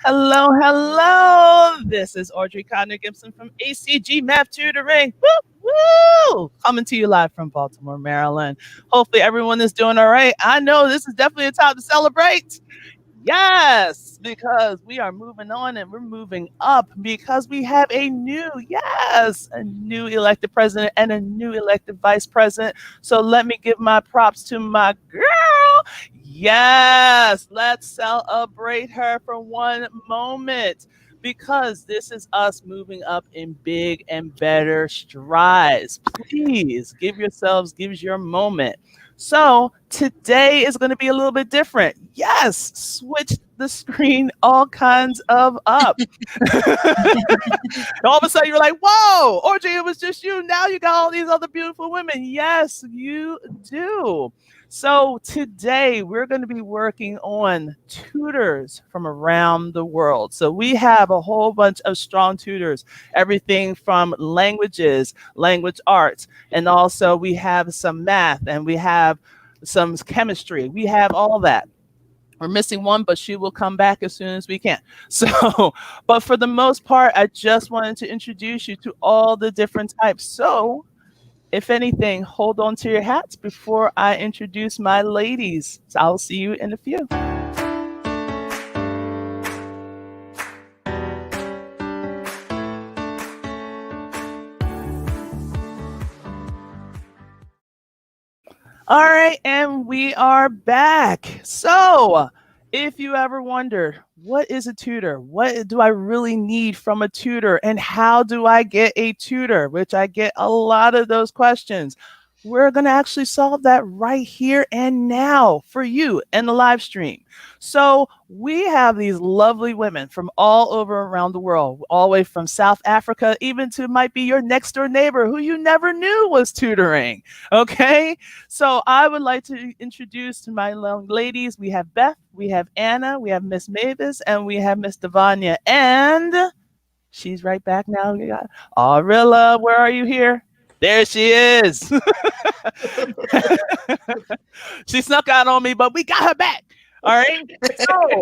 Hello, hello. This is Audrey Connor Gibson from ACG Math Tutoring. Woo, woo! Coming to you live from Baltimore, Maryland. Hopefully, everyone is doing all right. I know this is definitely a time to celebrate. Yes, because we are moving on and we're moving up because we have a new elected president and a new elected vice president. So let me give my props to my girl. Yes, let's celebrate her for one moment because this is us moving up in big and better strides. Please give your moment. So today is going to be a little bit different. Yes, switch the screen all kinds of up. All of a sudden you're like, whoa, Audrey, it was just you. Now you got all these other beautiful women. Yes, you do. So today we're going to be working on tutors from around the world. So we have a whole bunch of strong tutors, everything from languages, language arts, and also we have some math and we have some chemistry. We have all that. We're missing one, but she will come back as soon as we can. So, but for the most part, I just wanted to introduce you to all the different types. So, if anything, hold on to your hats before I introduce my ladies. So I'll see you in a few. All right, and we are back. So, if you ever wondered, what is a tutor? What do I really need from a tutor? And how do I get a tutor? Which I get a lot of those questions. We're going to actually solve that right here and now for you in the live stream. So we have these lovely women from all over around the world, all the way from South Africa, even to might be your next door neighbor who you never knew was tutoring. Okay. So I would like to introduce to my ladies. We have Beth, we have Anna, we have Miss Mavis, and we have Miss Davana. And she's right back now. We got Arriella. Where are you here? There she is. She snuck out on me, but we got her back. All right. So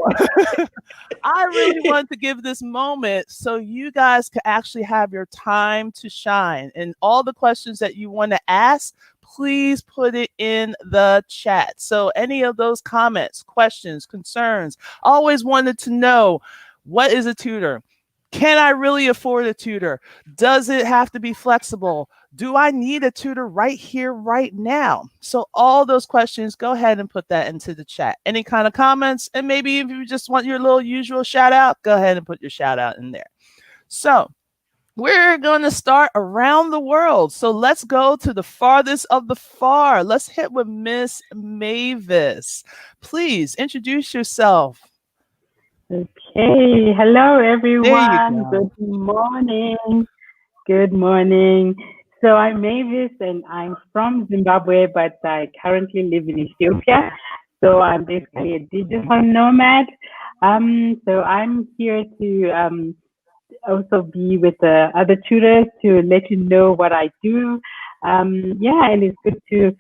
I really want to give this moment so you guys can actually have your time to shine. And all the questions that you want to ask, please put it in the chat. So any of those comments, questions, concerns, always wanted to know, what is a tutor? Can I really afford a tutor? Does it have to be flexible? Do I need a tutor right here, right now? So all those questions, go ahead and put that into the chat. Any kind of comments? And maybe if you just want your little usual shout out, go ahead and put your shout out in there. So we're going to start around the world. So let's go to the farthest of the far. Let's hit with Miss Mavis. Please introduce yourself. Okay. Hello, everyone. There you go. Good morning. Good morning. So I'm Mavis, and I'm from Zimbabwe, but I currently live in Ethiopia. So I'm basically a digital nomad. So I'm here to also be with the other tutors to let you know what I do. Yeah, and it's good to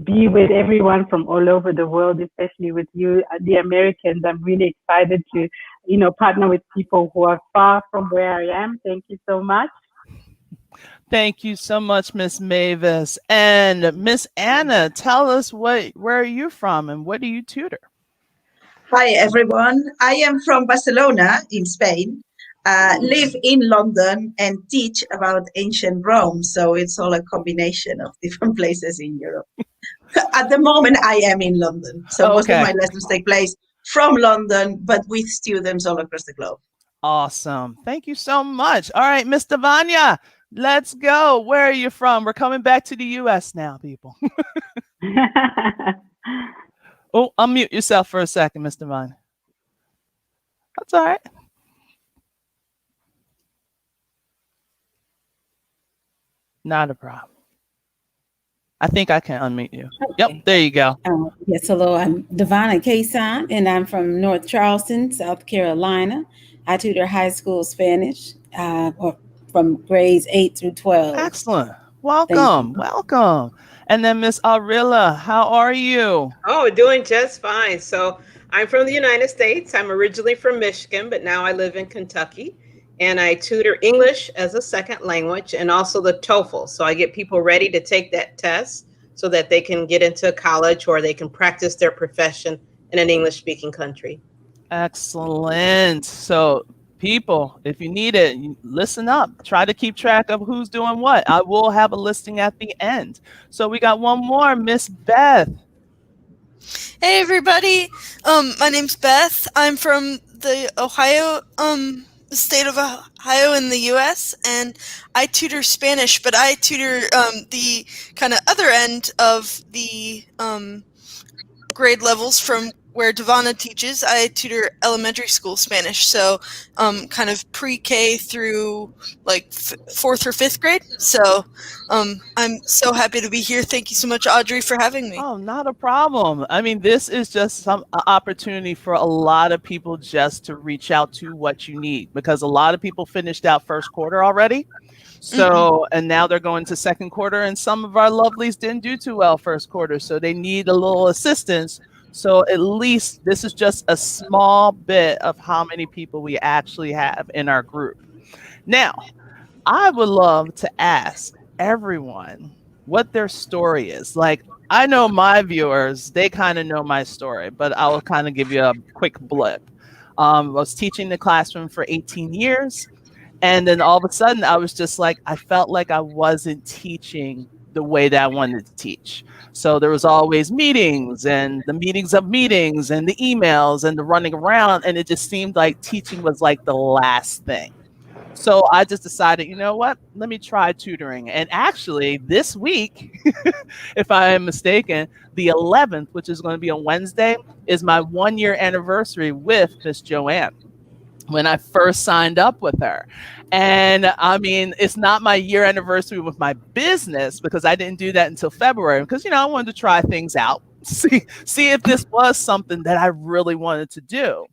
be with everyone from all over the world, especially with you, the Americans. I'm really excited to, partner with people who are far from where I am. Thank you so much. Thank you so much, Miss Mavis. And Miss Anna, tell us where are you from and what do you tutor? Hi, everyone. I am from Barcelona in Spain, live in London and teach about ancient Rome. So it's all a combination of different places in Europe. At the moment, I am in London. So most of my lessons take place from London, but with students all across the globe. Awesome. Thank you so much. All right, Miss Davana, let's go. Where are you from? We're coming back to the U.S. now, people. Oh, unmute yourself for a second, Miss Davana. That's all right. Not a problem. I think I can unmute you. Okay. Yep, there you go. Yes, hello. I'm Davana Kaysan, and I'm from North Charleston, South Carolina. I tutor high school Spanish from grades 8 through 12. Excellent. Welcome. Welcome. And then Miss Arriella, how are you? Oh, doing just fine. So I'm from the United States. I'm originally from Michigan, but now I live in Kentucky. And I tutor English as a second language and also the TOEFL. So I get people ready to take that test so that they can get into college or they can practice their profession in an English speaking country. Excellent. So, people, if you need it, listen up. Try to keep track of who's doing what. I will have a listing at the end. So, we got one more, Miss Beth. Hey everybody, my name's Beth. I'm from the Ohio, state of Ohio in the U.S. and I tutor Spanish, but I tutor the kind of other end of the grade levels from where Davana teaches. I tutor elementary school Spanish, so kind of pre-K through like 4th or 5th grade. So I'm so happy to be here. Thank you so much, Audrey, for having me. Oh, not a problem. I mean, this is just some opportunity for a lot of people just to reach out to what you need, because a lot of people finished out first quarter already. So, and now they're going to second quarter, and some of our lovelies didn't do too well first quarter, so they need a little assistance. So at least this is just a small bit of how many people we actually have in our group. Now, I would love to ask everyone what their story is. Like, I know my viewers, they kind of know my story, but I'll kind of give you a quick blip. I was teaching the classroom for 18 years. And then all of a sudden, I was just like, I felt like I wasn't teaching the way that I wanted to teach. So there was always meetings and the meetings of meetings and the emails and the running around. And it just seemed like teaching was like the last thing. So I just decided, you know what, let me try tutoring. And actually this week, if I am mistaken, the 11th, which is going to be on Wednesday, is my 1-year anniversary with Miss Joanne, when I first signed up with her. And I mean, it's not my year anniversary with my business, because I didn't do that until February, because, you know, I wanted to try things out, see if this was something that I really wanted to do.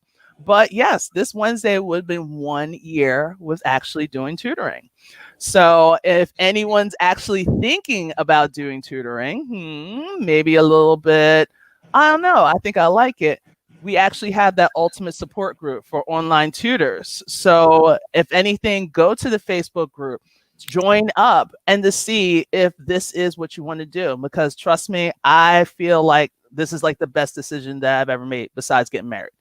But yes, this Wednesday would have been 1 year with actually doing tutoring. So if anyone's actually thinking about doing tutoring, maybe a little bit, I don't know, I think I like it. We actually have that ultimate support group for online tutors. So if anything, go to the Facebook group, join up, and to see if this is what you want to do. Because trust me, I feel like this is like the best decision that I've ever made besides getting married.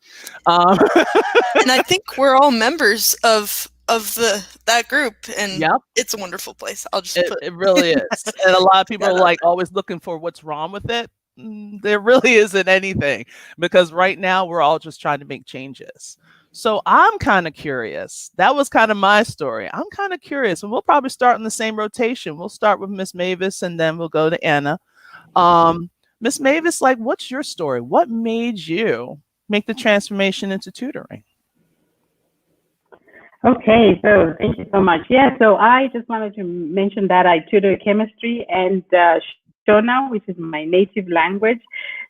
And I think we're all members of that group, and it's a wonderful place. It really is. And a lot of people are like always looking for what's wrong with it. There really isn't anything, because right now we're all just trying to make changes. So I'm kind of curious. That was kind of my story. I'm kind of curious, and we'll probably start in the same rotation. We'll start with Miss Mavis, and then we'll go to Anna. Miss Mavis, like, what's your story? What made you make the transformation into tutoring? Okay, so thank you so much. Yeah, so I just wanted to mention that I tutor chemistry and Shona, which is my native language.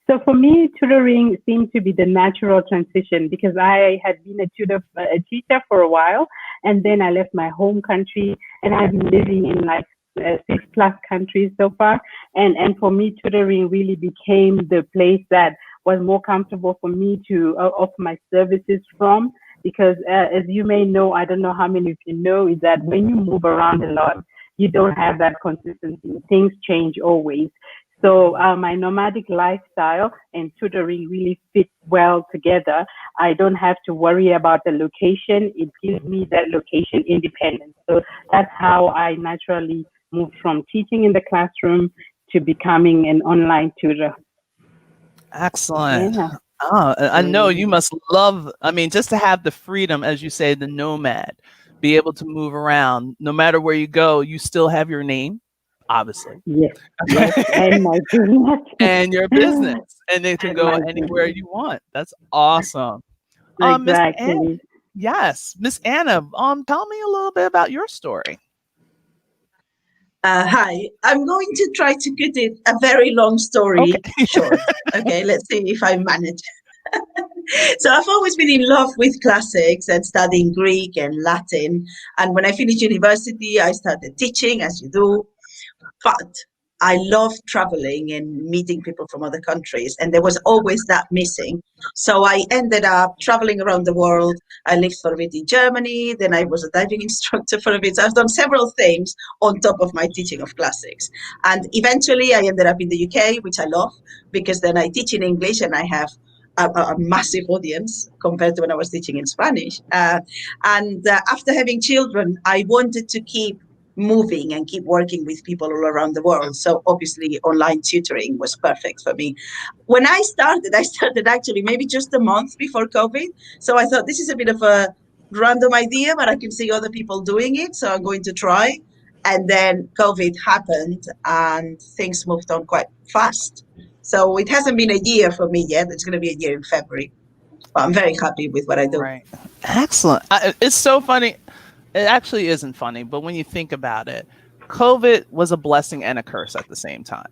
So for me, tutoring seemed to be the natural transition, because I had been a teacher for a while, and then I left my home country, and I've been living in like 6+ countries so far. And for me, tutoring really became the place that was more comfortable for me to offer my services from. Because as you may know, I don't know how many of you know, is that when you move around a lot, you don't have that consistency. Things change always. So my nomadic lifestyle and tutoring really fit well together. I don't have to worry about the location. It gives me that location independence. So that's how I naturally moved from teaching in the classroom to becoming an online tutor. Excellent. Yeah. Oh, I know you must love, I mean, just to have the freedom, as you say, the nomad, be able to move around. No matter where you go, you still have your name, obviously. Yes, and my business. And your business. And it can go anywhere you want. That's awesome. Exactly. Yes. Miss Anna, tell me a little bit about your story. Hi, I'm going to try to cut it a very long story short. Okay, let's see if I manage. So I've always been in love with classics and studying Greek and Latin. And when I finished university, I started teaching, as you do. But I love traveling and meeting people from other countries, and there was always that missing. So I ended up traveling around the world. I lived for a bit in Germany, then I was a diving instructor for a bit. So I've done several things on top of my teaching of classics. And eventually I ended up in the UK, which I love, because then I teach in English and I have a massive audience compared to when I was teaching in Spanish. And after having children, I wanted to keep moving and keep working with people all around the world. So obviously online tutoring was perfect for me. When I started actually maybe just a month before COVID. So I thought this is a bit of a random idea, but I can see other people doing it. So I'm going to try. And then COVID happened and things moved on quite fast. So it hasn't been a year for me yet. It's going to be a year in February. But I'm very happy with what I do. Right. Excellent. It's so funny. It actually isn't funny, but when you think about it, COVID was a blessing and a curse at the same time.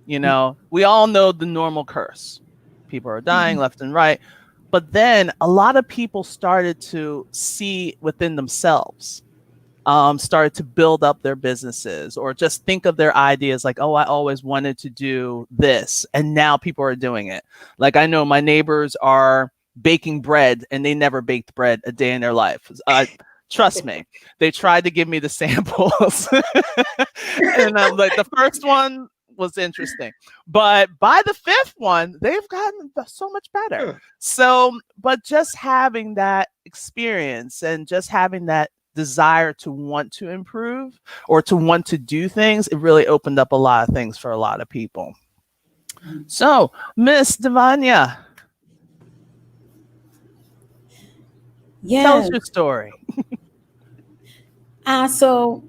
You know, we all know the normal curse. People are dying left and right. But then a lot of people started to see within themselves, started to build up their businesses or just think of their ideas like, oh, I always wanted to do this. And now people are doing it. Like I know my neighbors are baking bread and they never baked bread a day in their life. Trust me, they tried to give me the samples. And I'm like, the first one was interesting. But by the fifth one, they've gotten so much better. So, but just having that experience and just having that desire to want to improve or to want to do things, it really opened up a lot of things for a lot of people. So, Miss Davana, tell us Yes. your story. So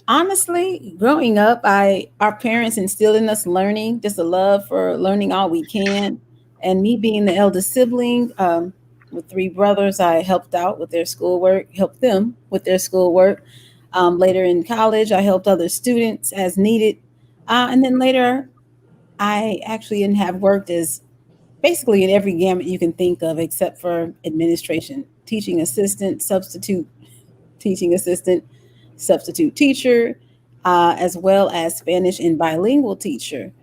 honestly, growing up, our parents instilled in us learning, just a love for learning all we can. And me being the eldest sibling, with three brothers, I helped out with their schoolwork, helped them with their schoolwork. Later in college, I helped other students as needed. And then later, I actually have worked as basically in every gamut you can think of, except for administration, teaching assistant, substitute teaching assistant, substitute teacher, as well as Spanish and bilingual teacher.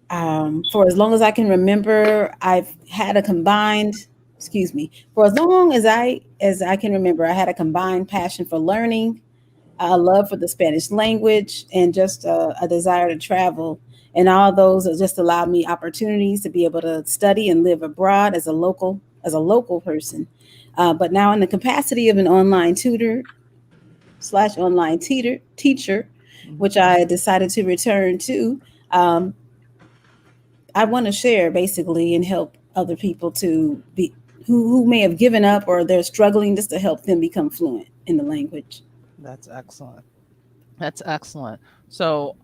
For as long as I can remember, I've had a combined, excuse me, for as long as I can remember, I had a combined passion for learning, a love for the Spanish language, and just a desire to travel. And all those have just allowed me opportunities to be able to study and live abroad as a local person. But now in the capacity of an online tutor slash online teacher, which I decided to return to, um, I want to share basically and help other people to be who may have given up or they're struggling, just to help them become fluent in the language. That's excellent. That's excellent. So,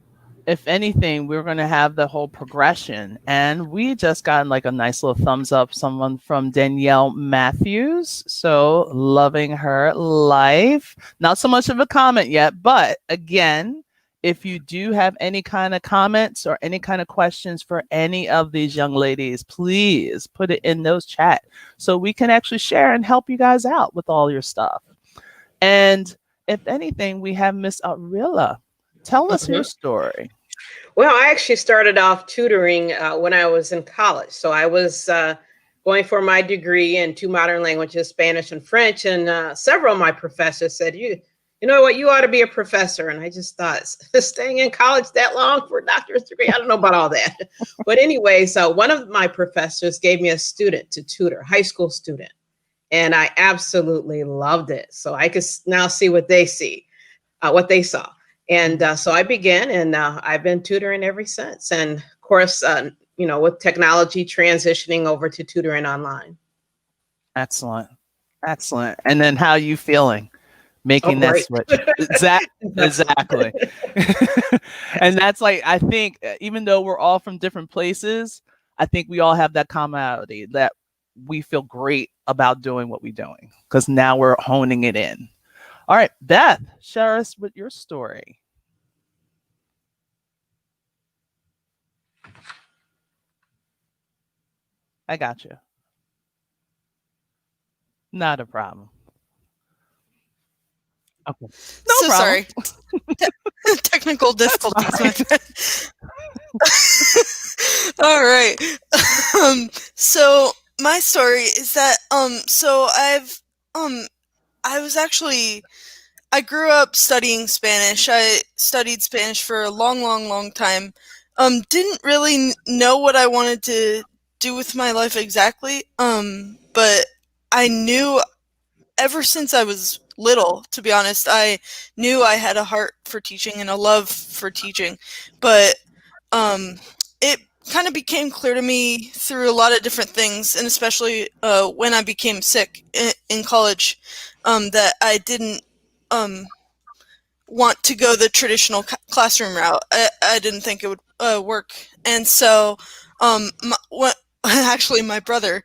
if anything, we're going to have the whole progression. And we just got like a nice little thumbs up, someone from Danielle Matthews. So, loving her life. Not so much of a comment yet, but again, if you do have any kind of comments or any kind of questions for any of these young ladies, please put it in those chat so we can actually share and help you guys out with all your stuff. And if anything, we have Miss Arriella. Tell us your story. Well, I actually started off tutoring when I was in college. So I was going for my degree in two modern languages, Spanish and French. And several of my professors said, you know what, you ought to be a professor. And I just thought, staying in college that long for a doctorate degree, I don't know about all that. But anyway, so one of my professors gave me a student to tutor, high school student. And I absolutely loved it. So I could now see what they what they saw. And so I began, and I've been tutoring ever since. And of course, with technology transitioning over to tutoring online. Excellent. Excellent. And then how are you feeling making that Great. switch? Exactly. And that's like, I think even though we're all from different places, I think we all have that commonality that we feel great about doing what we're doing because now we're honing it in. All right, Beth, share us with your story. I got you. Not a problem. Okay. No So problem. sorry. Technical difficulties, my friend. All right. So my story is that so I grew up studying Spanish. I studied Spanish for a long time. Didn't really know what I wanted to do with my life exactly. But I knew ever since I was little, to be honest, I knew I had a heart for teaching and a love for teaching. But it kind of became clear to me through a lot of different things, and especially when I became sick in college, that I didn't want to go the traditional classroom route. I didn't think it would work, and so actually my brother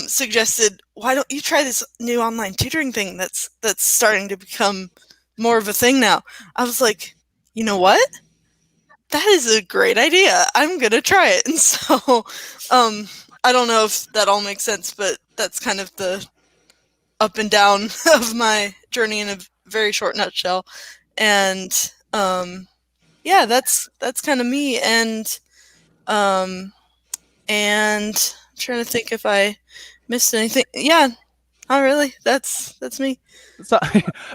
suggested, why don't you try this new online tutoring thing that's starting to become more of a thing now. I was like, you know what? That is a great idea. I'm gonna try it. And so I don't know if that all makes sense, but that's kind of the up and down of my journey in a very short nutshell. And yeah, that's kind of me. And I'm trying to think if I missed anything. Yeah, not really. That's me. So,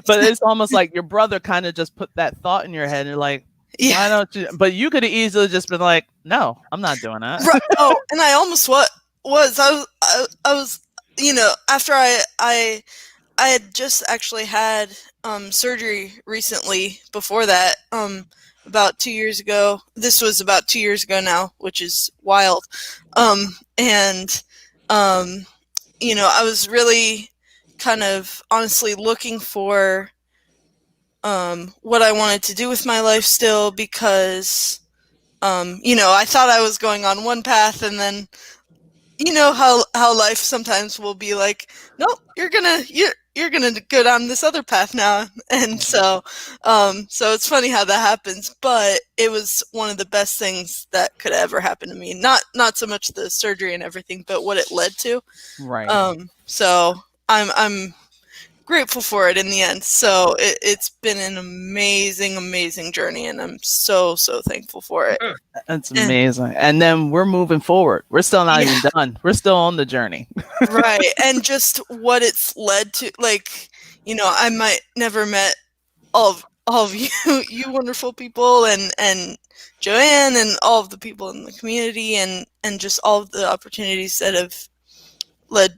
but it's almost like your brother kind of just put that thought in your head, and you're like, Yeah. why don't you? But you could have easily just been like, no, I'm not doing that. Right. Oh, and I almost was. I was, you know, after I had just actually had surgery recently before that, about 2 years ago. This was about 2 years ago now, which is wild. And you know, I was really kind of honestly looking for what I wanted to do with my life still, because you know, I thought I was going on one path, and then you know how life sometimes will be like, nope, you're gonna go down this other path now. And so so it's funny how that happens, but it was one of the best things that could ever happen to me. Not so much the surgery and everything, but what it led to. Right. So I'm grateful for it in the end. So it's been an amazing journey, and I'm so thankful for it. That's amazing. And then we're moving forward. We're still not even done. We're still on the journey. Right. And just what it's led to, like, you know, I might never met all of you wonderful people, and Joanne, and all of the people in the community, and just all of the opportunities that have led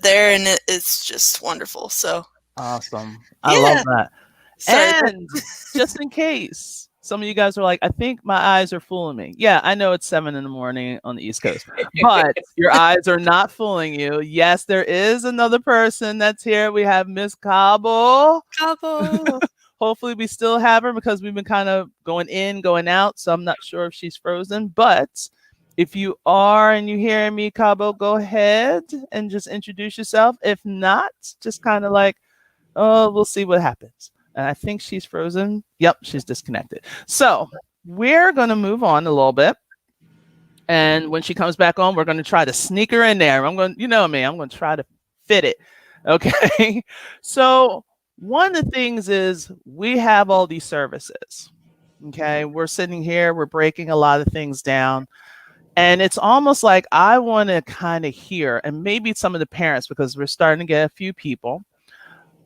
there, and it's just wonderful. So awesome. I love that. Sorry. And just in case some of you guys are like, I think my eyes are fooling me. Yeah, I know it's 7 a.m. on the East Coast, but your eyes are not fooling you. Yes, there is another person that's here. We have Miss Cabo. Hopefully we still have her, because we've been kind of going in, going out. So I'm not sure if she's frozen, but if you are and you hear me, Cabo, go ahead and just introduce yourself. If not, just kind of like, oh, we'll see what happens. And I think she's frozen. Yep, she's disconnected. So we're going to move on a little bit. And when she comes back on, we're going to try to sneak her in there. I'm going, you know me, I'm going to try to fit it. Okay. So one of the things is we have all these services. Okay. We're sitting here, we're breaking a lot of things down. And it's almost like I want to kind of hear, and maybe some of the parents, because we're starting to get a few people.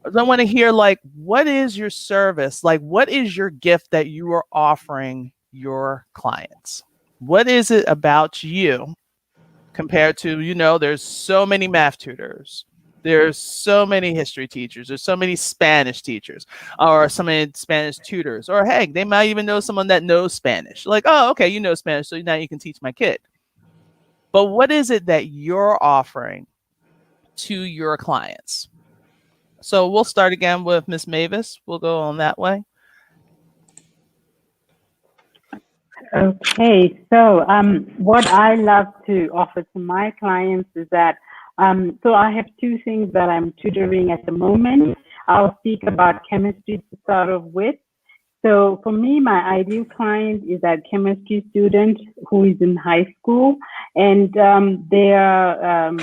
I want to hear, like, what is your service? Like, what is your gift that you are offering your clients? What is it about you compared to, you know, there's so many math tutors. There's so many history teachers. There's so many Spanish teachers, or so many Spanish tutors, or heck, they might even know someone that knows Spanish. Like, oh, okay, you know Spanish, so now you can teach my kid. But what is it that you're offering to your clients? So we'll start again with Miss Mavis. We'll go on that way. Okay, so what I love to offer to my clients is that, so I have two things that I'm tutoring at the moment. I'll speak about chemistry to start off with. So for me, my ideal client is that chemistry student who is in high school, and they are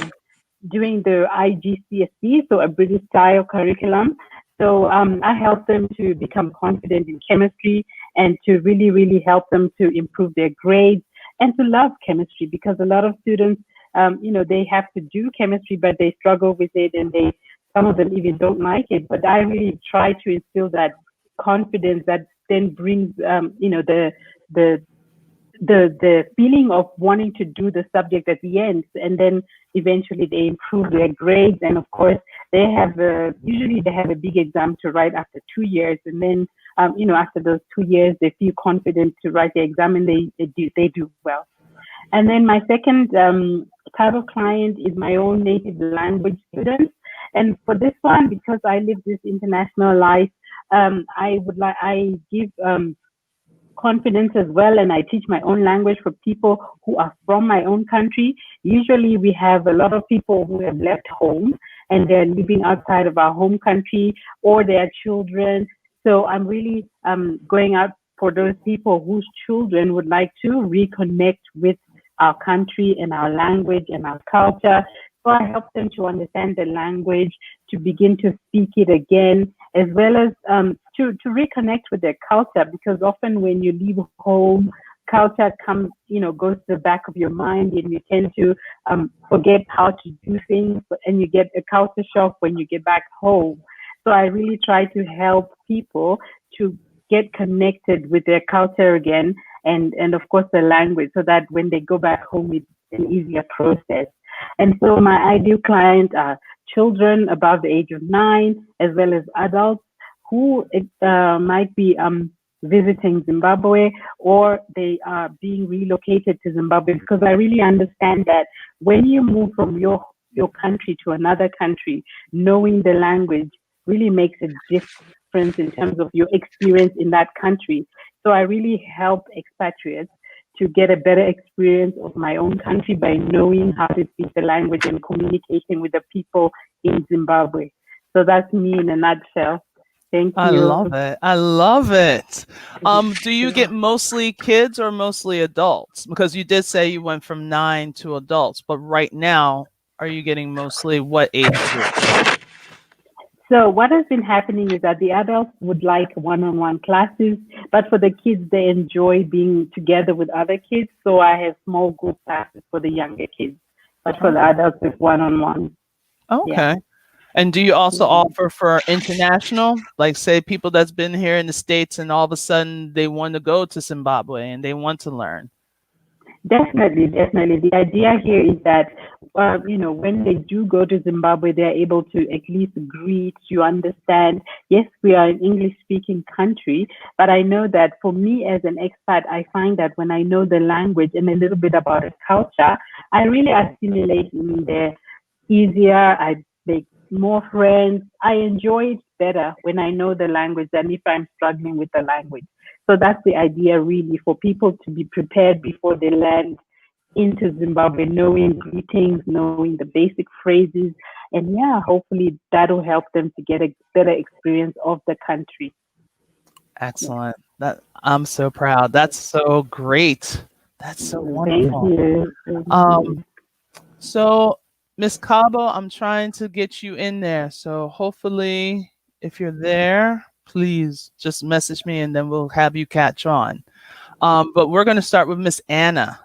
doing the IGCSE, so a British style curriculum. So I help them to become confident in chemistry and to really, really help them to improve their grades and to love chemistry, because a lot of students, they have to do chemistry, but they struggle with it, and some of them even don't like it. But I really try to instill that confidence that then brings, the feeling of wanting to do the subject at the end, and then eventually they improve their grades. And of course, usually they have a big exam to write after 2 years, and then after those 2 years, they feel confident to write the exam, and they do well. And then my second type of client is my own native language students. And for this one, because I live this international life, I give confidence as well, and I teach my own language for people who are from my own country. Usually we have a lot of people who have left home and they're living outside of our home country, or their children. So I'm really going out for those people whose children would like to reconnect with our country and our language and our culture. So I help them to understand the language, to begin to speak it again, as well as to reconnect with their culture, because often when you leave home, culture goes to the back of your mind, and you tend to forget how to do things, and you get a culture shock when you get back home. So I really try to help people to get connected with their culture again, and of course the language, so that when they go back home, it's an easier process. And so my ideal client are children above the age of 9, as well as adults who might be visiting Zimbabwe, or they are being relocated to Zimbabwe, because I really understand that when you move from your country to another country, knowing the language really makes a difference in terms of your experience in that country. So I really help expatriates to get a better experience of my own country by knowing how to speak the language and communicating with the people in Zimbabwe. So that's me in a nutshell. Thank you. I love it. I love it. Do you get mostly kids or mostly adults? Because you did say you went from 9 to adults, but right now, are you getting mostly what age group? So what has been happening is that the adults would like one-on-one classes, but for the kids, they enjoy being together with other kids. So I have small group classes for the younger kids, but for the adults, it's one-on-one. Okay. Yeah. And do you also offer for international, like say people that's been here in the States and all of a sudden they want to go to Zimbabwe and they want to learn? Definitely. The idea here is that, when they do go to Zimbabwe, they're able to at least greet, you understand. Yes, we are an English-speaking country, but I know that for me as an expat, I find that when I know the language and a little bit about the culture, I really assimilate in there easier. I make more friends. I enjoy it better when I know the language than if I'm struggling with the language. So that's the idea, really, for people to be prepared before they land into Zimbabwe, knowing greetings, knowing the basic phrases. And yeah, hopefully that'll help them to get a better experience of the country. Excellent. I'm so proud. That's so great. That's so wonderful. Thank you. So Miss Cabo, I'm trying to get you in there. So hopefully if you're there, please just message me and then we'll have you catch on. But we're going to start with Miss Anna.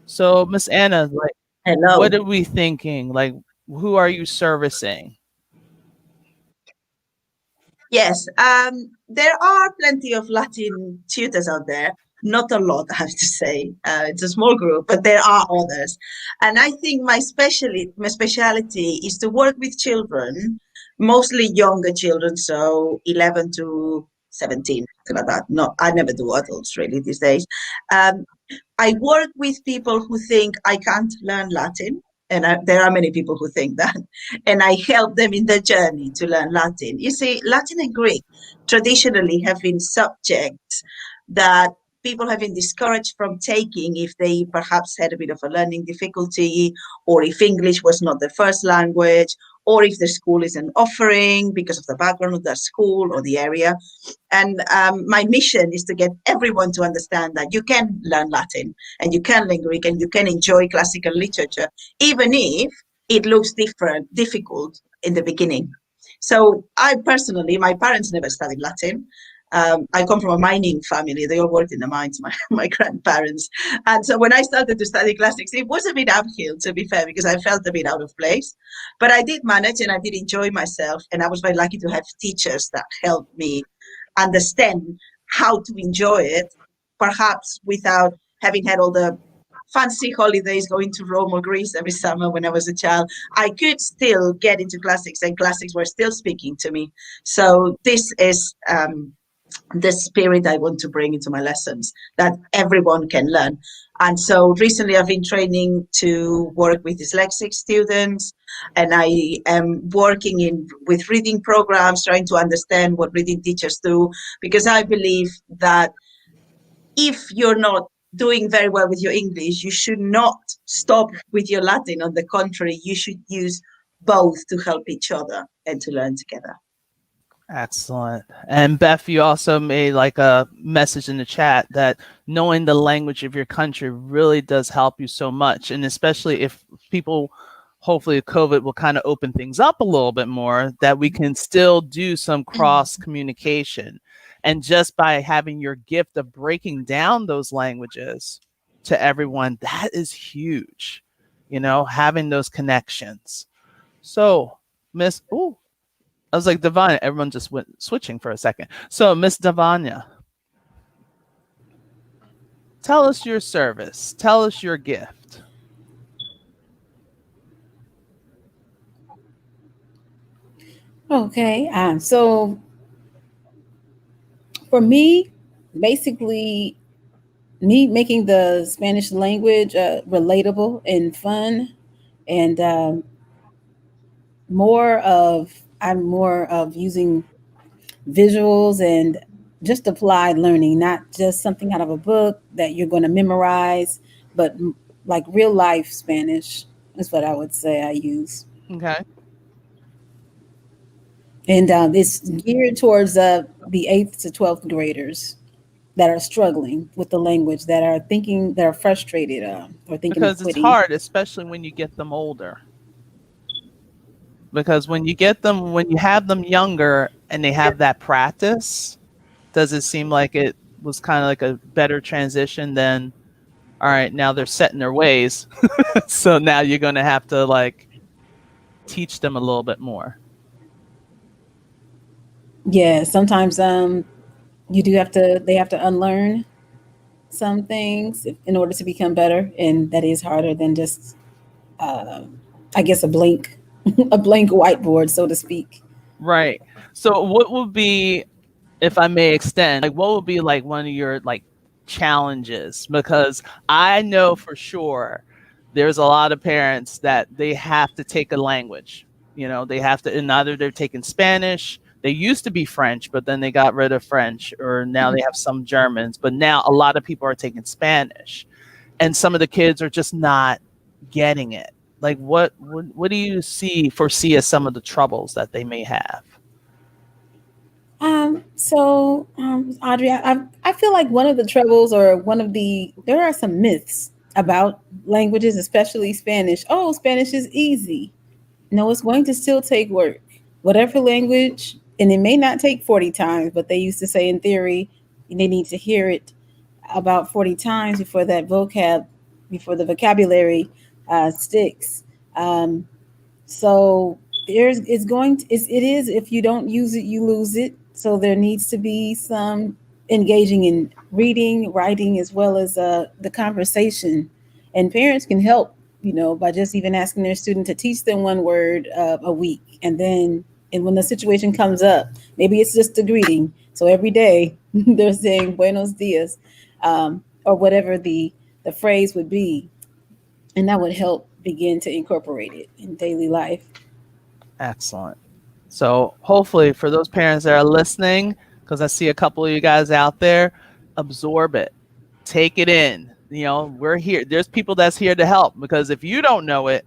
So Miss Anna, like, Hello. what are we thinking? Like, who are you servicing? Yes, there are plenty of Latin tutors out there. Not a lot, I have to say. It's a small group, but there are others. And I think my specialty is to work with children, mostly younger children, so 11 to 17, like that. No, I never do adults really these days. I work with people who think I can't learn Latin. And there are many people who think that. And I help them in their journey to learn Latin. You see, Latin and Greek traditionally have been subjects that people have been discouraged from taking if they perhaps had a bit of a learning difficulty, or if English was not their first language, or if the school isn't offering because of the background of their school or the area. And my mission is to get everyone to understand that you can learn Latin and you can learn Greek and you can enjoy classical literature, even if it looks difficult in the beginning. So I personally, my parents never studied Latin. I come from a mining family. They all worked in the mines, my grandparents. And so when I started to study classics, it was a bit uphill, to be fair, because I felt a bit out of place. But I did manage and I did enjoy myself. And I was very lucky to have teachers that helped me understand how to enjoy it, perhaps without having had all the fancy holidays going to Rome or Greece every summer when I was a child. I could still get into classics and classics were still speaking to me. So this is the spirit I want to bring into my lessons, that everyone can learn. And so recently I've been training to work with dyslexic students, and I am working with reading programs, trying to understand what reading teachers do, because I believe that if you're not doing very well with your English, you should not stop with your Latin. On the contrary, you should use both to help each other and to learn together. Excellent. And Beth, you also made like a message in the chat that knowing the language of your country really does help you so much. And especially if people, hopefully COVID will kind of open things up a little bit more, that we can still do some cross communication. And just by having your gift of breaking down those languages to everyone, that is huge, you know, having those connections. So I was like, Davana, everyone just went switching for a second. So, Miss Davana, tell us your service. Tell us your gift. Okay. So for me, basically, me making the Spanish language relatable and fun, and I'm more of using visuals and just applied learning, not just something out of a book that you're going to memorize, but like real life Spanish is what I would say I use. Okay. And it's geared towards the 8th to 12th graders that are struggling with the language, that are frustrated or thinking Because of it's quitting. hard, especially when you get them older. Because when you have them younger and they have that practice, does it seem like it was kind of like a better transition than, all right, now they're set in their ways. So now you're going to have to like teach them a little bit more. Yeah, sometimes they have to unlearn some things in order to become better, and that is harder than just I guess a blank a blank whiteboard, so to speak. Right. So what would be, if I may extend, like what would be like one of your like challenges? Because I know for sure there's a lot of parents that they have to take a language. You know, they have to, and either they're taking Spanish, they used to be French, but then they got rid of French, or now they have some Germans, but now a lot of people are taking Spanish. And some of the kids are just not getting it. Like what do you foresee as some of the troubles that they may have? Audrey, I feel like one of the troubles, or there are some myths about languages, especially Spanish. Oh, Spanish is easy. No, it's going to still take work. Whatever language, and it may not take 40 times, but they used to say in theory, they need to hear it about 40 times before the vocabulary sticks. So it is, if you don't use it, you lose it. So there needs to be some engaging in reading, writing, as well as the conversation. And parents can help, by just even asking their student to teach them one word a week. And when the situation comes up, maybe it's just a greeting. So every day they're saying buenos dias, or whatever the phrase would be. And that would help begin to incorporate it in daily life. Excellent. So hopefully for those parents that are listening, because I see a couple of you guys out there, absorb it, take it in. We're here. There's people that's here to help, because if you don't know it,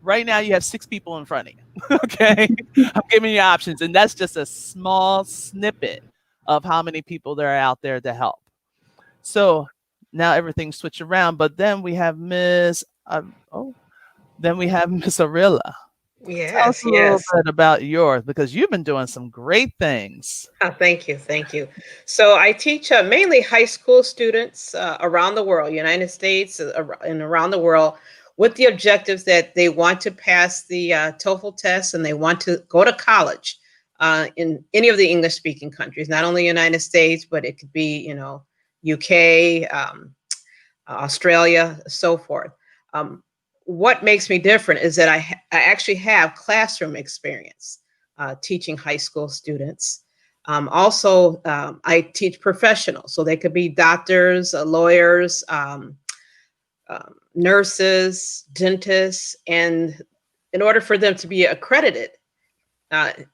right now you have 6 people in front of you. Okay. I'm giving you options. And that's just a small snippet of how many people there are out there to help. So now everything's switched around, but then we have Miss Arriella. Tell us Yes, a little yes. bit about yours because you've been doing some great things. Thank you, thank you. So I teach mainly high school students around the world, United States and around the world, with the objectives that they want to pass the TOEFL test and they want to go to college in any of the English-speaking countries, not only United States, but it could be, UK, Australia, so forth. Um, what makes me different is that I actually have classroom experience teaching high school students. Also, I teach professionals, so they could be doctors, lawyers, nurses, dentists, and in order for them to be accredited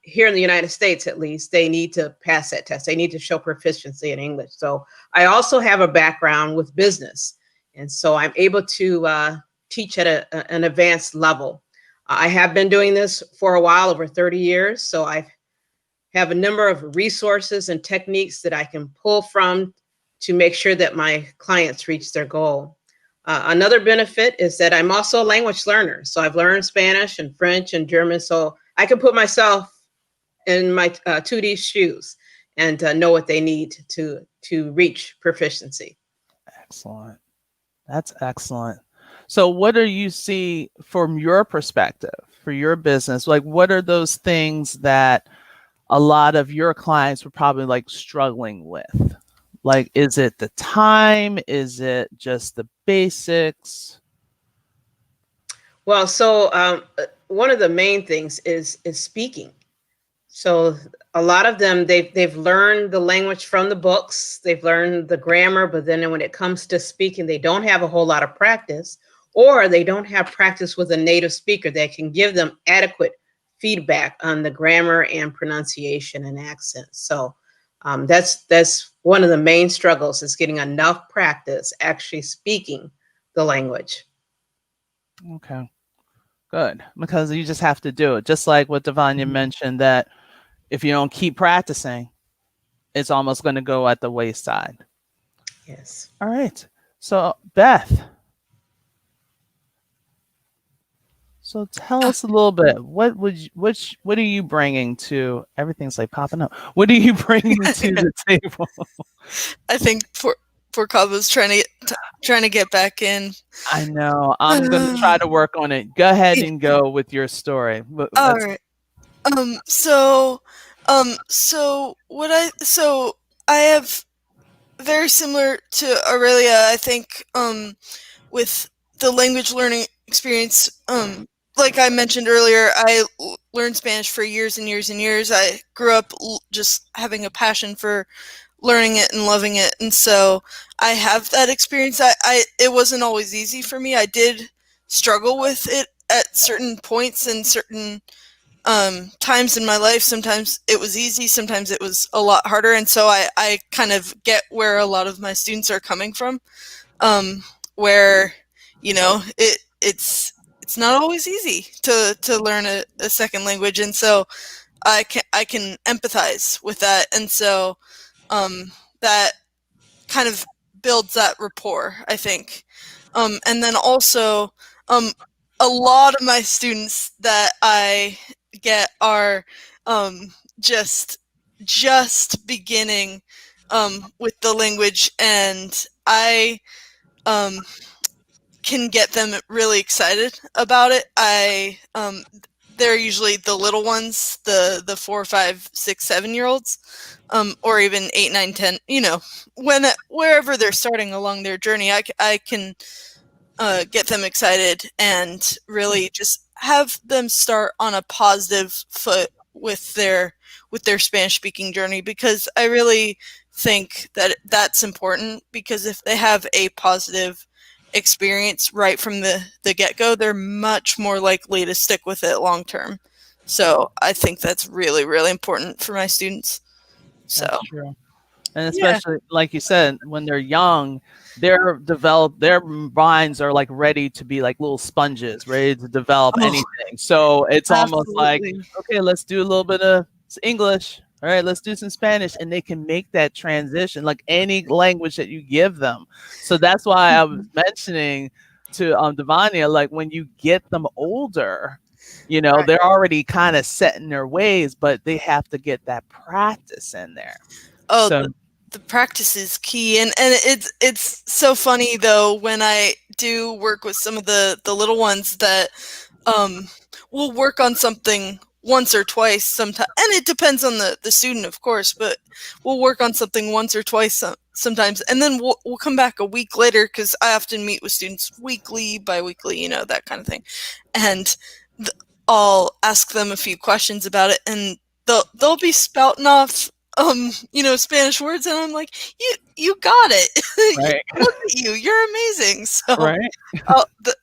here in the United States, at least, they need to pass that test. They need to show proficiency in English. So I also have a background with business, and so I'm able to teach at an advanced level. I have been doing this for a while, over 30 years, so I have a number of resources and techniques that I can pull from to make sure that my clients reach their goal. Another benefit is that I'm also a language learner. So I've learned Spanish and French and German, so I can put myself in my 2D shoes and know what they need to reach proficiency. Excellent. That's excellent. So what do you see from your perspective for your business? Like, what are those things that a lot of your clients were probably like struggling with? Like, is it the time? Is it just the basics? Well, so one of the main things is speaking. So a lot of them they've learned the language from the books, they've learned the grammar, but then when it comes to speaking, they don't have a whole lot of practice, or they don't have practice with a native speaker that can give them adequate feedback on the grammar and pronunciation and accent. So that's one of the main struggles, is getting enough practice actually speaking the language. Okay, good. Because you just have to do it. Just like what Davana mentioned, that if you don't keep practicing, it's almost going to go at the wayside. Yes. All right. So Beth, so tell us a little bit. What are you bringing to, everything's like popping up. What are you bringing to the table? I think poor Cabo trying to get back in. I know. I'm gonna try to work on it. Go ahead and go with your story. All right. So I have very similar to Arriella, I think, with the language learning experience. Like I mentioned earlier, I learned Spanish for years and years and years. I grew up just having a passion for learning it and loving it, and so I have that experience. It wasn't always easy for me. I did struggle with it at certain points and certain times in my life. Sometimes it was easy, sometimes it was a lot harder, and so I kind of get where a lot of my students are coming from, where it's not always easy to learn a second language, and so I can empathize with that, and so that kind of builds that rapport, I think. And then also, a lot of my students that I get are just beginning with the language, and I can get them really excited about it. They're usually the little ones, the 4, 5, 6, 7-year-olds, or even 8, 9, 10. Wherever they're starting along their journey, I can get them excited and really just have them start on a positive foot with their Spanish speaking journey, because I really think that that's important, because if they have a positive experience right from the get-go, they're much more likely to stick with it long term. So I think that's really, really important for my students. So that's true. And especially, like you said, when they're young, their minds are like ready to be like little sponges, ready to develop anything. So it's almost like, okay, let's do a little bit of English. All right, let's do some Spanish, and they can make that transition like any language that you give them. So that's why I was mentioning to Davana, like when you get them older, Right. They're already kind of set in their ways, but they have to get that practice in there. Oh, So the practice is key, and it's so funny though when I do work with some of the little ones that we'll work on something once or twice sometimes, and it depends on the student, of course, but we'll work on something once or twice sometimes, and then we'll come back a week later, because I often meet with students weekly, bi-weekly, that kind of thing, and I'll ask them a few questions about it, and they'll be spouting off Spanish words, and I'm like, you got it. right, Look at you, you're amazing. So right.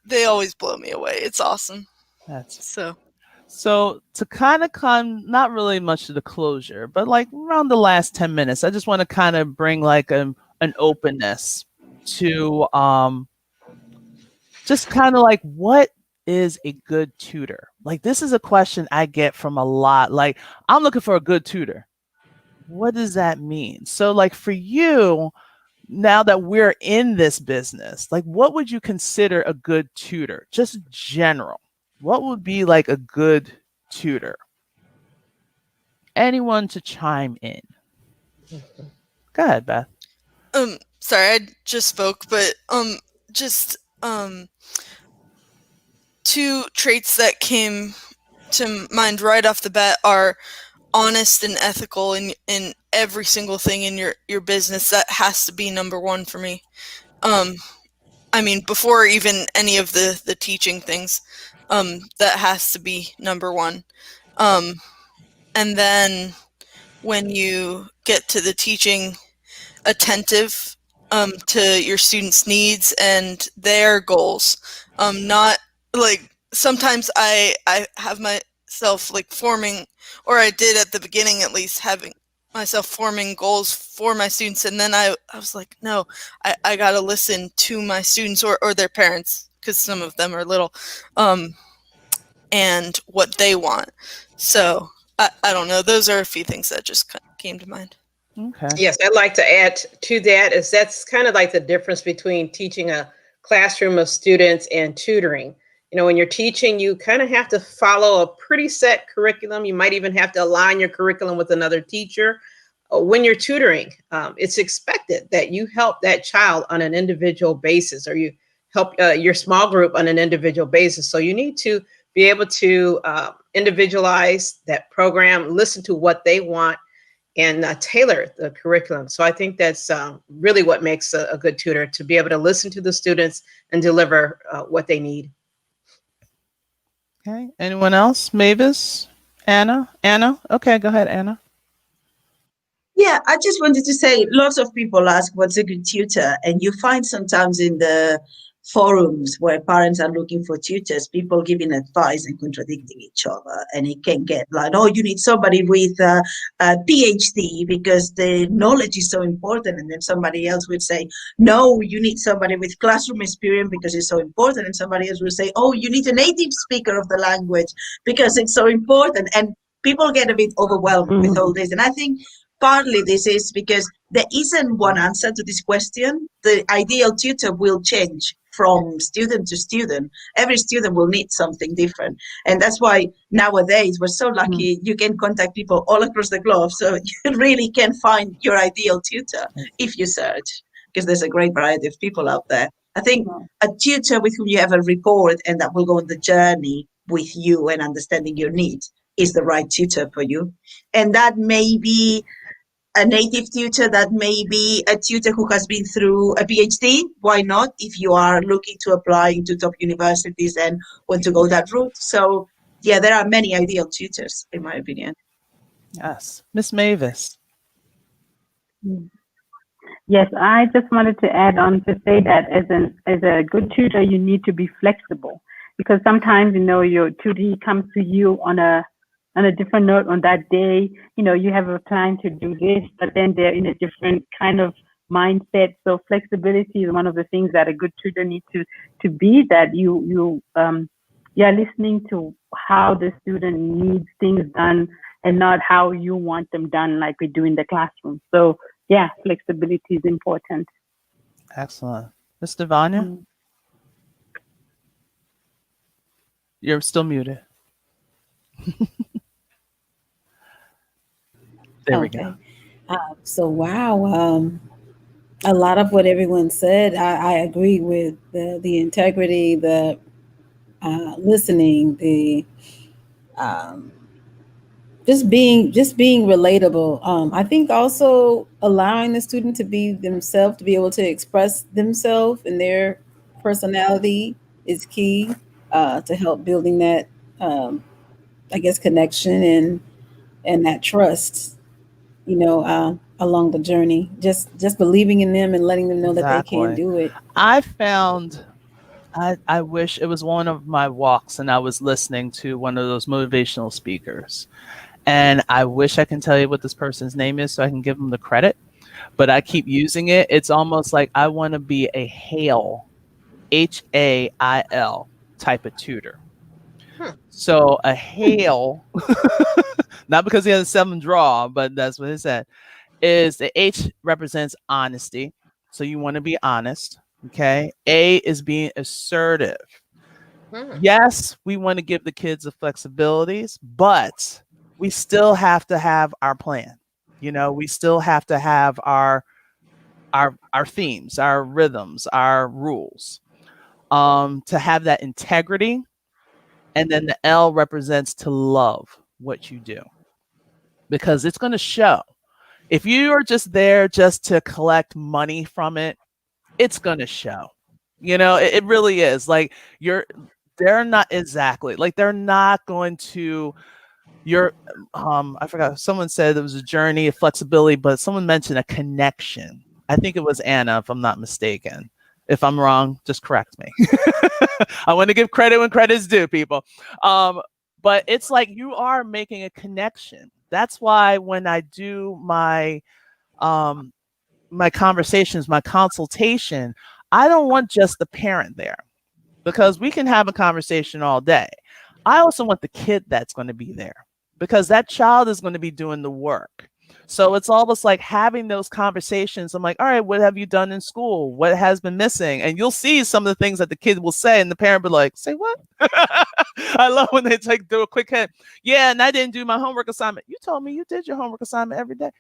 they always blow me away. It's awesome. That's So to kind of come, not really much to the closure, but like around the last 10 minutes, I just want to kind of bring like an openness to just kind of like, what is a good tutor? Like, this is a question I get from a lot. Like, I'm looking for a good tutor. What does that mean? So like for you, now that we're in this business, like what would you consider a good tutor? Just general. What would be like a good tutor? Anyone to chime in? Go ahead, Beth. Sorry, I just spoke, but just two traits that came to mind right off the bat are honest and ethical in every single thing in your business. That has to be number one for me. I mean, before even any of the teaching things, that has to be number one. And then when you get to the teaching, attentive to your students' needs and their goals. Not like sometimes I have myself like forming, or I did at the beginning at least, having myself forming goals for my students, and then I was like, no, I gotta listen to my students or their parents, because some of them are little, and what they want. So I don't know, those are a few things that just came to mind. Okay. Yes, I'd like to add to that is that's kind of like the difference between teaching a classroom of students and tutoring. When you're teaching, you kind of have to follow a pretty set curriculum. You might even have to align your curriculum with another teacher. When you're tutoring, it's expected that you help that child on an individual basis, or you help your small group on an individual basis. So you need to be able to individualize that program, listen to what they want, and tailor the curriculum. So I think that's really what makes a good tutor, to be able to listen to the students and deliver what they need. Okay. Anyone else? Mavis? Anna? Okay, go ahead, Anna. Yeah, I just wanted to say, lots of people ask what's a good tutor, and you find sometimes in the forums where parents are looking for tutors, people giving advice and contradicting each other, and it can get like, oh, you need somebody with a PhD because the knowledge is so important, and then somebody else would say, no, you need somebody with classroom experience because it's so important, and somebody else will say, oh, you need a native speaker of the language because it's so important, and people get a bit overwhelmed with all this. And I think partly this is because there isn't one answer to this question. The ideal tutor will change from student to student. Every student will need something different. And that's why nowadays we're so lucky you can contact people all across the globe. So you really can find your ideal tutor if you search, because there's a great variety of people out there. I think a tutor with whom you have a rapport and that will go on the journey with you and understanding your needs is the right tutor for you. And that may be a native tutor, that may be a tutor who has been through a PhD. Why not, if you are looking to apply into top universities and want to go that route? So yeah, there are many ideal tutors, in my opinion. Yes. Miss Mavis. Yes, I just wanted to add on to say that as a good tutor, you need to be flexible, because sometimes, your tutor comes to you on a different note on that day. You have a plan to do this, but then they're in a different kind of mindset. So flexibility is one of the things that a good tutor needs to be, that you're listening to how the student needs things done and not how you want them done, like we do in the classroom. So yeah, flexibility is important. Excellent. Miss Davana? You're still muted. There we go. So wow, a lot of what everyone said, I agree with the integrity, the listening, the um, just being relatable. I think also allowing the student to be themselves, to be able to express themselves and their personality is key to help building that, I guess, connection and that trust. Along the journey, just believing in them and letting them know that they can Exactly. do it. I found I wish it was one of my walks and I was listening to one of those motivational speakers. And I wish I can tell you what this person's name is so I can give them the credit, but I keep using it. It's almost like I want to be a HAIL, HAIL type of tutor. So a HAIL, not because he has a 7 draw, but that's what it said, is the H represents honesty. So you want to be honest. Okay. A is being assertive. Yes, we want to give the kids the flexibilities, but we still have to have our plan. We still have to have our themes, our rhythms, our rules. To have that integrity. And then the L represents to love what you do. Because it's going to show. If you are just there just to collect money from it, it's going to show. It really is. Like they're not exactly like they're not going to I forgot, someone said it was a journey of flexibility, but someone mentioned a connection. I think it was Anna, if I'm not mistaken. If I'm wrong, just correct me. I want to give credit when credit's due, people. But it's like you are making a connection. That's why when I do my conversations, my consultation, I don't want just the parent there, because we can have a conversation all day. I also want the kid that's going to be there, because that child is going to be doing the work. So it's almost like having those conversations. I'm like, all right, what have you done in school? What has been missing? And you'll see some of the things that the kid will say, and the parent will be like, say what? I love when they do a quick hit. Yeah, and I didn't do my homework assignment. You told me you did your homework assignment every day.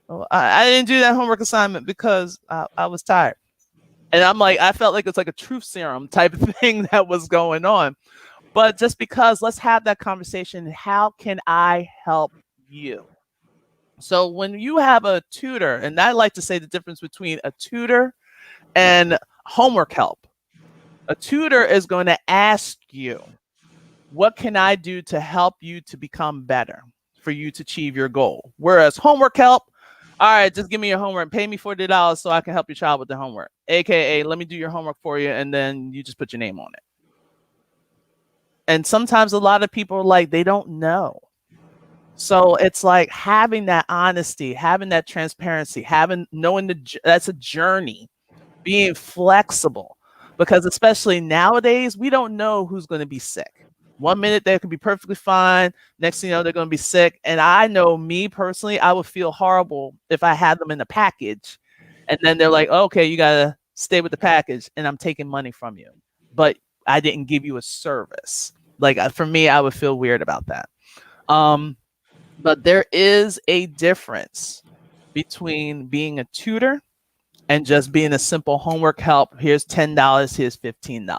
Well, I didn't do that homework assignment because I was tired. And I'm like, I felt like it's like a truth serum type of thing that was going on. But just because, let's have that conversation. How can I help you? So when you have a tutor, and I like to say the difference between a tutor and homework help. A tutor is going to ask you, what can I do to help you to become better, for you to achieve your goal? Whereas homework help, all right, just give me your homework, pay me $40 so I can help your child with the homework. AKA, let me do your homework for you, and then you just put your name on it. And sometimes a lot of people are like, they don't know. So it's like having that honesty, having that transparency, knowing that's a journey, being flexible, because especially nowadays, we don't know who's going to be sick. 1 minute they could be perfectly fine. Next thing you know, they're going to be sick. And I know, me personally, I would feel horrible if I had them in a package and then they're like, okay, you got to stay with the package and I'm taking money from you, but I didn't give you a service. Like, for me, I would feel weird about that. But there is a difference between being a tutor and just being a simple homework help. Here's $10, here's $15.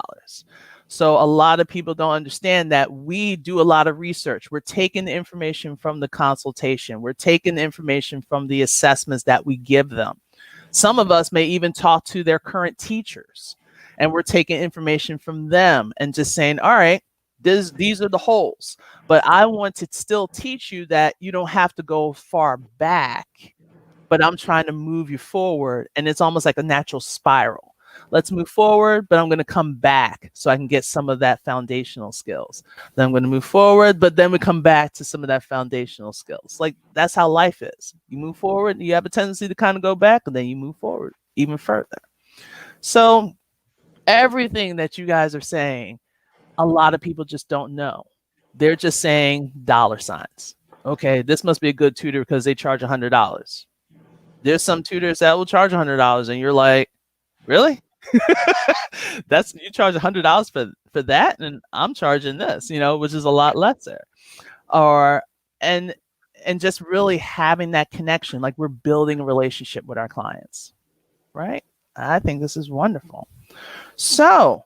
So a lot of people don't understand that we do a lot of research. We're taking the information from the consultation. We're taking the information from the assessments that we give them. Some of us may even talk to their current teachers, and we're taking information from them and just saying, all right, these are the holes. But I want to still teach you that you don't have to go far back, but I'm trying to move you forward. And it's almost like a natural spiral. Let's move forward, but I'm going to come back so I can get some of that foundational skills. Then I'm going to move forward, but then we come back to some of that foundational skills. Like, that's how life is. You move forward, and you have a tendency to kind of go back, and then you move forward even further. So everything that you guys are saying, a lot of people just don't know. They're just saying dollar signs. Okay, this must be a good tutor because they charge $100. There's some tutors that will charge $100, and you're like, really? You charge $100 for that, and I'm charging this, which is a lot less there. or and just really having that connection, like we're building a relationship with our clients, right? I think this is wonderful. So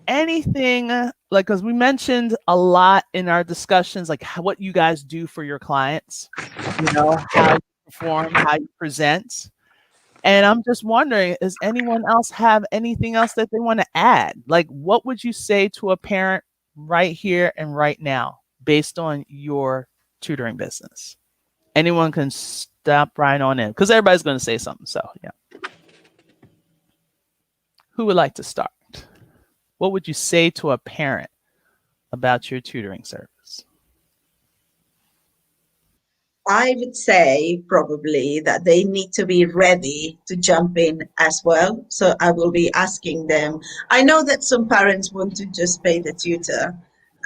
anything like, because we mentioned a lot in our discussions, like what you guys do for your clients, how you perform, how you present. And I'm just wondering, does anyone else have anything else that they want to add? Like, what would you say to a parent right here and right now based on your tutoring business? Anyone can stop right on in, because everybody's going to say something. So, yeah. Who would like to start? What would you say to a parent about your tutoring service? I would say probably that they need to be ready to jump in as well. So I will be asking them. I know that some parents want to just pay the tutor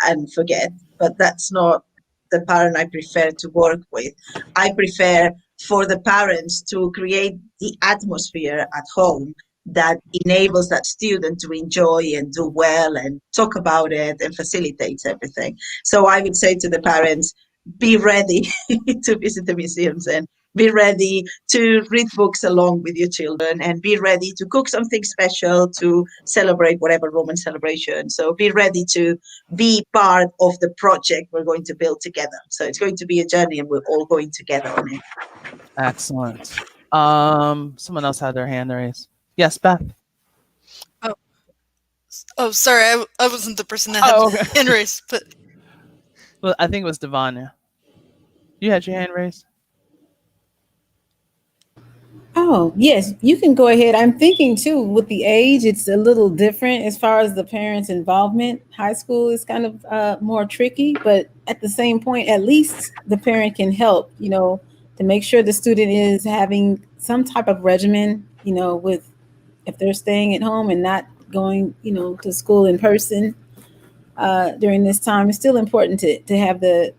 and forget, but that's not the parent I prefer to work with. I prefer for the parents to create the atmosphere at home that enables that student to enjoy and do well and talk about it and facilitates everything. So I would say to the parents, be ready to visit the museums and be ready to read books along with your children and be ready to cook something special to celebrate whatever Roman celebration. So be ready to be part of the project we're going to build together. So it's going to be a journey and we're all going together on it. Excellent. Someone else had their hand raised. Yes, Beth. Oh, sorry, I wasn't the person that had the hand raised, but well, I think it was Davana. You had your hand raised. Oh, yes, you can go ahead. I'm thinking too, with the age, it's a little different as far as the parents' involvement. High school is kind of more tricky, but at the same point, at least the parent can help, to make sure the student is having some type of regimen, with if they're staying at home and not going, to school in person during this time. It's still important to have the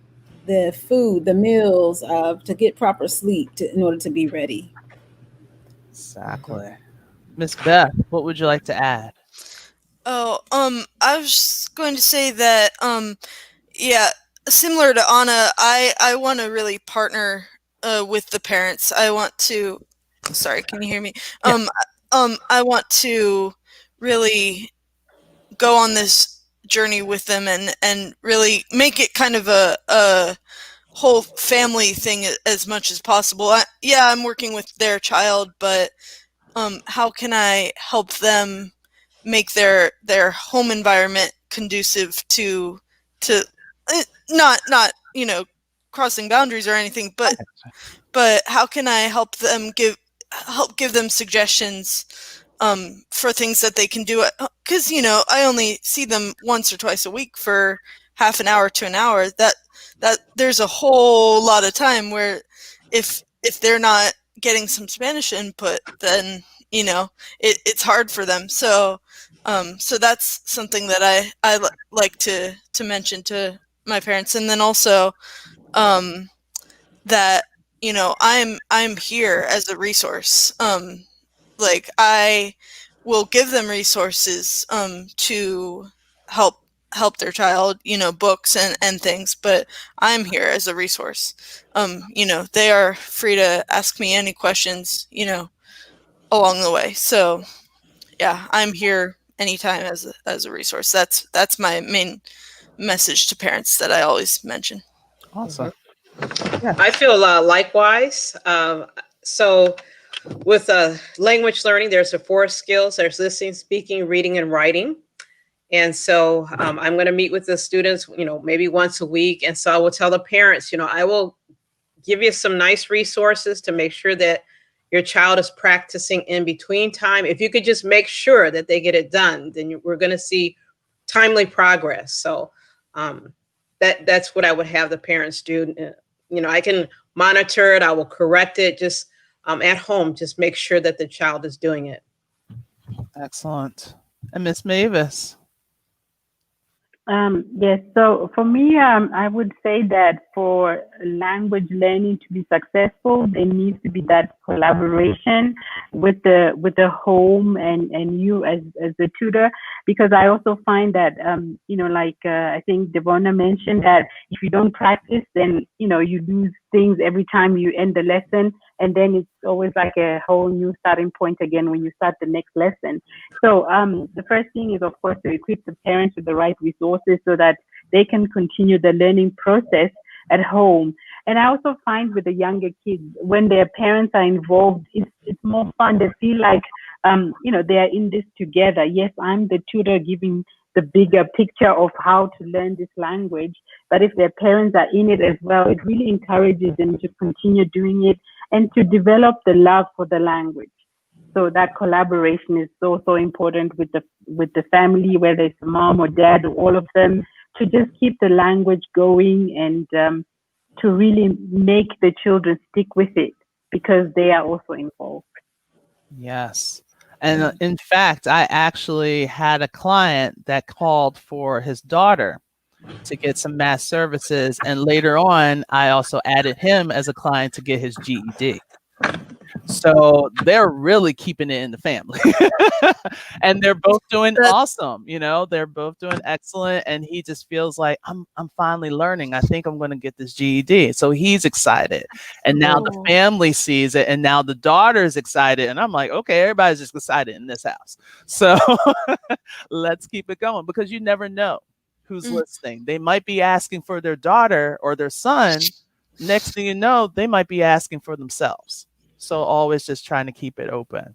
food, the meals, to get proper sleep in order to be ready. Exactly. Miss Beth, what would you like to add? Oh, I was just going to say that, yeah, similar to Anna, I want to really partner with the parents. I want to. Sorry, can you hear me? Yeah. I want to really go on this journey with them and really make it kind of a whole family thing as much as possible. I'm working with their child, but how can I help them make their home environment conducive to not crossing boundaries or anything, but how can I help them give them suggestions for things that they can do, because I only see them once or twice a week for half an hour to an hour. That there's a whole lot of time where if they're not getting some Spanish input, then it's hard for them. So that's something that I like to mention to my parents. And then also that I'm here as a resource. Like I will give them resources to help their child, books and things, but I'm here as a resource. They are free to ask me any questions, along the way. So yeah, I'm here anytime as a resource. That's my main message to parents that I always mention. Awesome. Yeah. I feel likewise. So with language learning, there's the 4 skills. There's listening, speaking, reading, and writing. And so I'm going to meet with the students, maybe once a week. And so I will tell the parents, I will give you some nice resources to make sure that your child is practicing in between time. If you could just make sure that they get it done, then we're going to see timely progress. So that's what I would have the parents do. I can monitor it. I will correct it. Just at home, just make sure that the child is doing it. Excellent. And Miss Mavis. Yes, so for me, I would say that for language learning to be successful, there needs to be that collaboration with the home and you as the tutor, because I also find that like I think Davana mentioned that if you don't practice, then you lose things every time you end the lesson, and then it's always like a whole new starting point again when you start the next lesson. So the first thing is, of course, to equip the parents with the right resources so that they can continue the learning process at home. And I also find with the younger kids, when their parents are involved, it's more fun. They feel like, they are in this together. Yes, I'm the tutor giving the bigger picture of how to learn this language. But if their parents are in it as well, it really encourages them to continue doing it and to develop the love for the language. So that collaboration is so important with the family, whether it's mom or dad or all of them, to just keep the language going and to really make the children stick with it because they are also involved. Yes. And in fact, I actually had a client that called for his daughter to get some math services. And later on, I also added him as a client to get his GED. So they're really keeping it in the family. And they're both doing awesome. They're both doing excellent. And he just feels like I'm finally learning. I think I'm going to get this GED. So he's excited. And now the family sees it. And now the daughter's excited. And I'm like, okay, everybody's just excited in this house. So let's keep it going, because you never know who's listening. They might be asking for their daughter or their son. Next thing you know, they might be asking for themselves. So always just trying to keep it open.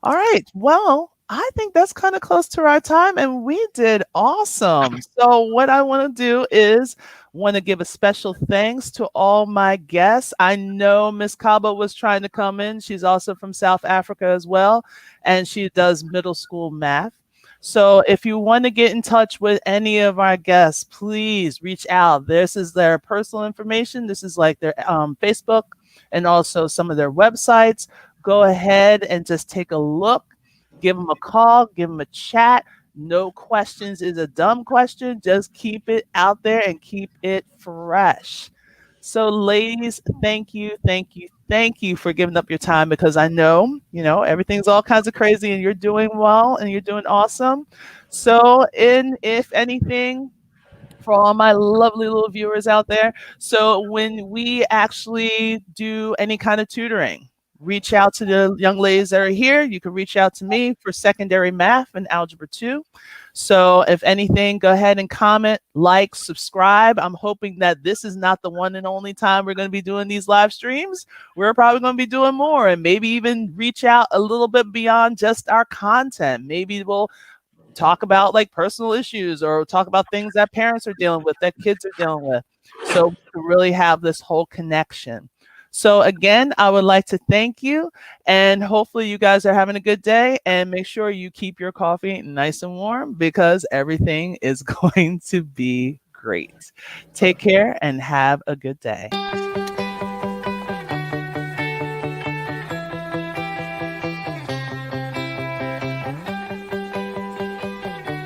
All right. Well, I think that's kind of close to our time, and we did awesome. So what I want to do is want to give a special thanks to all my guests. I know Miss Kaba was trying to come in. She's also from South Africa as well, and she does middle school math. So if you want to get in touch with any of our guests, please reach out. This is their personal information. This is like their Facebook and also some of their websites. Go ahead and just take a look. Give them a call. Give them a chat. No questions is a dumb question. Just keep it out there and keep it fresh. So ladies, thank you for giving up your time, because I know, everything's all kinds of crazy and you're doing well and you're doing awesome. So if anything, for all my lovely little viewers out there, so when we actually do any kind of tutoring, reach out to the young ladies that are here. You can reach out to me for secondary math and algebra 2. So if anything, go ahead and comment, like, subscribe. I'm hoping that this is not the one and only time we're going to be doing these live streams. We're probably going to be doing more, and maybe even reach out a little bit beyond just our content. Maybe we'll talk about like personal issues or talk about things that parents are dealing with, that kids are dealing with. So to really have this whole connection. So again, I would like to thank you, and hopefully you guys are having a good day, and make sure you keep your coffee nice and warm, because everything is going to be great. Take care and have a good day.